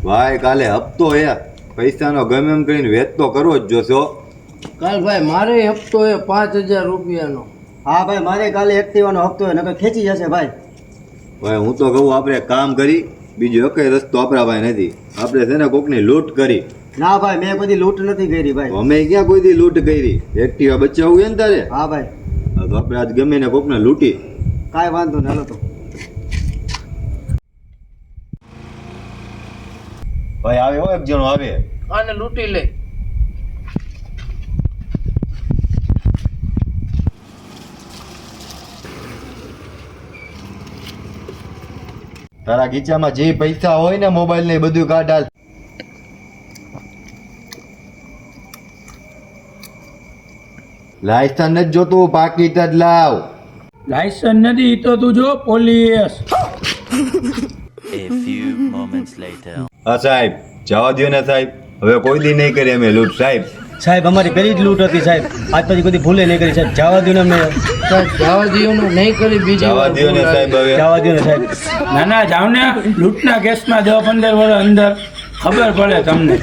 ભાઈ કાલે હપ્તો હે, પૈસાનો ગમે એમ કરીને વેચ તો કરવો જ જોશો. કાલ ભાઈ મારે હપ્તો એ 5000 રૂપિયાનો. હા ભાઈ મારે કાલે એક્ટિવાનો હપ્તો હોય નકર ખેંચી જશે ભાઈ. ભાઈ હું તો કહું આપણે કામ કરી, બીજો એકેય રસ્તો આપણા ભાઈ નથી. આપણે છે ને કોકની લૂંટ કરી. ના ભાઈ મેં કોઈ લૂંટ નથી કરી ભાઈ. અમે ક્યાં કોઈ દી લૂંટ કરી? એક્ટિવા બચાવવું છે ને તારે? હા ભાઈ. તો આપણે આજ ગમે ને કોકને લૂંટી. કાંઈ વાંધો નહીં, હાલો તો. ભાઈ આવે હો, એક જણો આવે. આને લૂંટી લે. તારા ગીચામાં જે પૈસા હોય ને મોબાઈલ ને બધું કાઢ હાલ. લાયસન્સ નથી જોતું, પાકીટ જ લાવ. લાયસન્સ નથી તો તું જો police. A few moments later. હા સાહેબ, જવા દ્યો ને સાહેબ, હવે કોઈ દી નહીં કરી અમે લૂંટ સાહેબ. સાહેબ અમારી પહેલી જ લૂંટ હતી સાહેબ, આજ પછી કોઈ ભૂલે નહીં કરી સાહેબ. જવા દો ને અમને. સાહેબ જવા દ્યો ને, નહીં કરી બીજી જવા વાર દ્યો ને બોલાવે. સાહેબ હવે. જવા દો ને સાહેબ. ના ના જાવ ને, લૂંટના કેસમાં 10-15 વર્ષ અંદર ખબર પડે તમને.